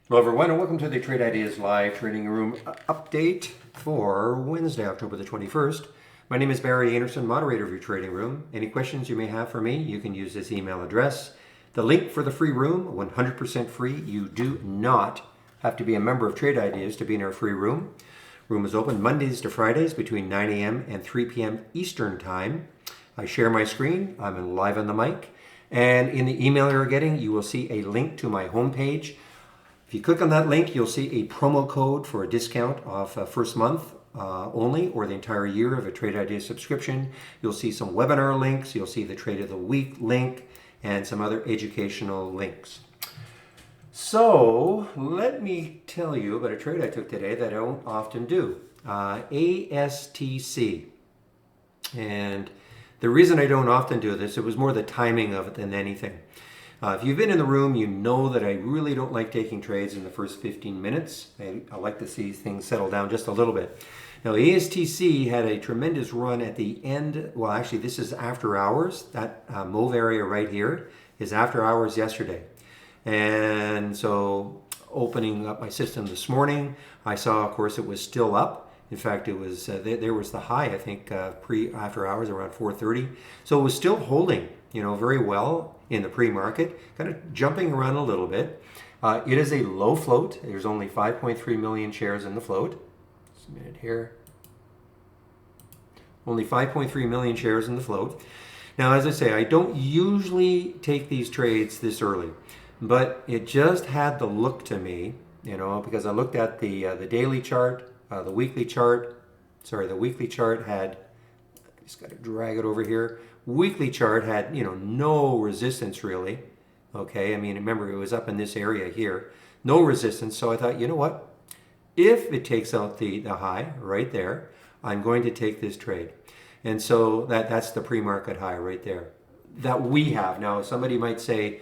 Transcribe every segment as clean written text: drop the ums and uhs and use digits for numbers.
Hello everyone and welcome to the Trade Ideas Live Trading Room update for Wednesday, October the 21st. My name is Barry Anderson, moderator of your trading room. Any questions you may have for me, you can use this email address. The link for the free room, 100% free. You do not have to be a member of Trade Ideas to be in our free room. Room is open Mondays to Fridays between 9 a.m. and 3 p.m. Eastern Time. I share my screen. I'm live on the mic. And in the email you're getting, you will see a link to my homepage. If you click on that link, you'll see a promo code for a discount off first month only, or the entire year of a Trade Idea subscription. You'll see some webinar links. You'll see the Trade of the Week link and some other educational links. So let me tell you about a trade I took today that I don't often do. ASTC. And the reason I don't often do this, it was more the timing of it than anything. If you've been in the room, you know that I really don't like taking trades in the first 15 minutes. I like to see things settle down just a little bit. Now, ASTC had a tremendous run at the end. Well, actually, this is after hours. That mauve area right here is after hours yesterday. And so opening up my system this morning, I saw, of course, it was still up. In fact, it was there was the high, I think, after hours around 4:30. So it was still holding, very well in the pre-market, kind of jumping around a little bit. It is a low float. There's only 5.3 million shares in the float. Just a minute here. Only 5.3 million shares in the float. Now, as I say, I don't usually take these trades this early, but it just had the look to me, because I looked at the daily chart, the weekly chart. Sorry, the weekly chart had, just got to drag it over here. Weekly chart had, no resistance really. Okay, I mean, remember it was up in this area here, no resistance. So I thought, you know what? If it takes out the high right there, I'm going to take this trade. And so that's the pre-market high right there that we have. Now, somebody might say,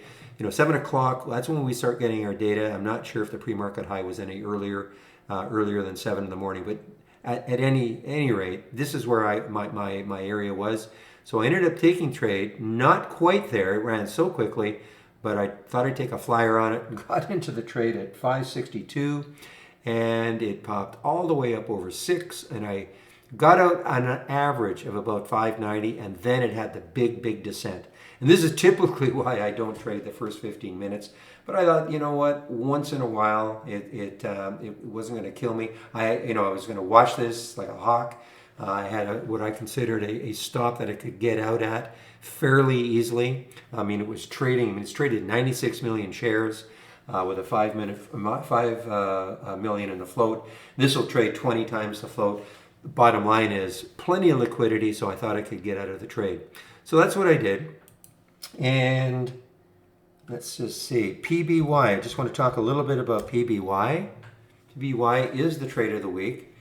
7 o'clock, that's when we start getting our data. I'm not sure if the pre-market high was any earlier than 7 in the morning, but at any rate, this is where my area was. So I ended up taking trade, not quite there. It ran so quickly, but I thought I'd take a flyer on it and got into the trade at 562, and it popped all the way up over 6, and I got out on an average of about 590, and then it had the big descent. And this is typically why I don't trade the first 15 minutes. But I thought, you know what? Once in a while, it wasn't going to kill me. I was going to watch this like a hawk. I had what I considered a stop that I could get out at fairly easily. I mean, it was trading. I mean, it's traded 96 million shares with a 5 million in the float. This will trade 20 times the float. The bottom line is plenty of liquidity, so I thought I could get out of the trade. So that's what I did. And let's just see, PBY. I just want to talk a little bit about PBY. PBY is the trade of the week.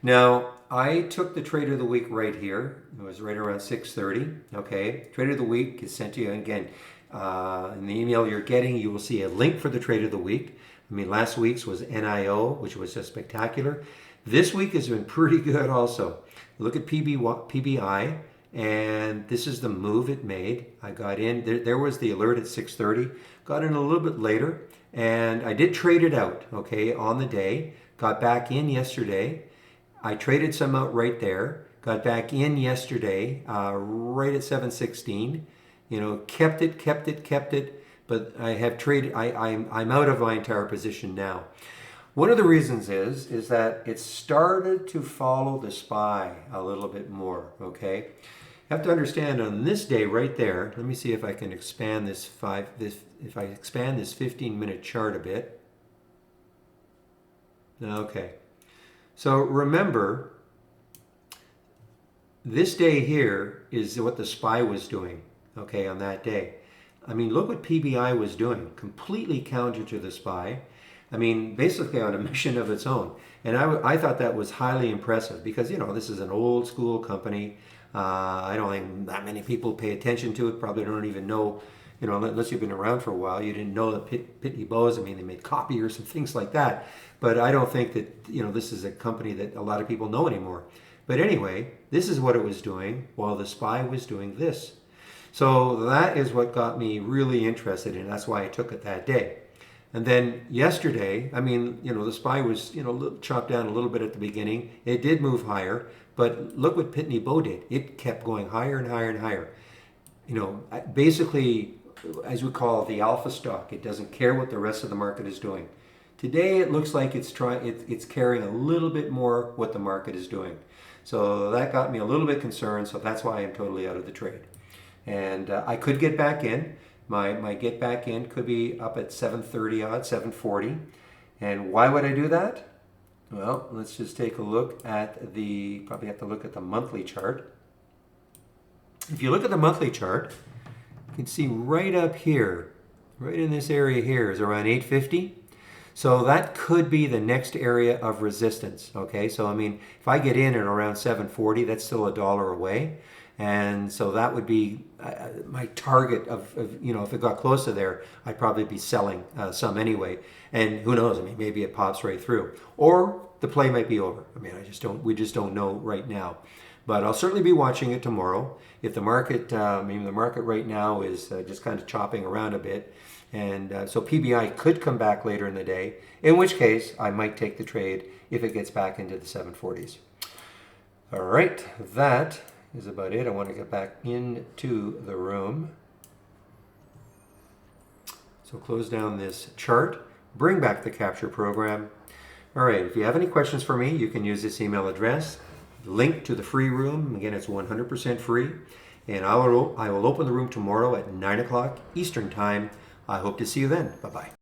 Now, I took the trade of the week right here. It was right around 6:30. Okay, trade of the week is sent to you again. In the email you're getting, you will see a link for the trade of the week. I mean, last week's was NIO, which was just spectacular. This week has been pretty good also. Look at PBI. And this is the move it made. I got in, there was the alert at 6:30, got in a little bit later, and I did trade it out, okay, on the day. Got back in yesterday. I traded some out right there, got back in yesterday, right at 7:16. Kept it, but I have traded, I'm out of my entire position now. One of the reasons is that it started to follow the SPY a little bit more, okay? You have to understand on this day right there, let me see if I can expand this 15-minute chart a bit. Okay. So remember, this day here is what the SPY was doing, okay, on that day. I mean, look what PBI was doing, completely counter to the SPY. I mean, basically on a mission of its own. And I thought that was highly impressive because, this is an old school company. I don't think that many people pay attention to it, probably don't even know, unless you've been around for a while, you didn't know that Pitney Bowes, I mean, they made copiers and things like that. But I don't think that, this is a company that a lot of people know anymore. But anyway, this is what it was doing while the SPY was doing this. So that is what got me really interested, and that's why I took it that day. And then yesterday, I mean, the SPY was, chopped down a little bit at the beginning. It did move higher, but look what Pitney Bow did. It kept going higher and higher and higher. Basically, as we call it, the alpha stock. It doesn't care what the rest of the market is doing. Today, it looks like it's carrying a little bit more what the market is doing. So that got me a little bit concerned. So that's why I'm totally out of the trade. And I could get back in. My get back in could be up at 730 odd, 740. And why would I do that? Well, let's just take a look at probably have to look at the monthly chart. If you look at the monthly chart, you can see right up here, right in this area here is around 850. So that could be the next area of resistance. Okay, so I mean, if I get in at around 740, that's still $1 away. And so that would be my target of, if it got close to there, I'd probably be selling some anyway. And who knows, I mean, maybe it pops right through. Or the play might be over. I mean, we just don't know right now. But I'll certainly be watching it tomorrow. If the market, the market right now is just kind of chopping around a bit. And so PBI could come back later in the day, in which case I might take the trade if it gets back into the 740s. All right, that is about it. I want to get back into the room. So close down this chart, bring back the capture program. All right, if you have any questions for me, you can use this email address. Link to the free room. Again, it's 100% free. And I will open the room tomorrow at 9 o'clock Eastern Time. I hope to see you then. Bye-bye.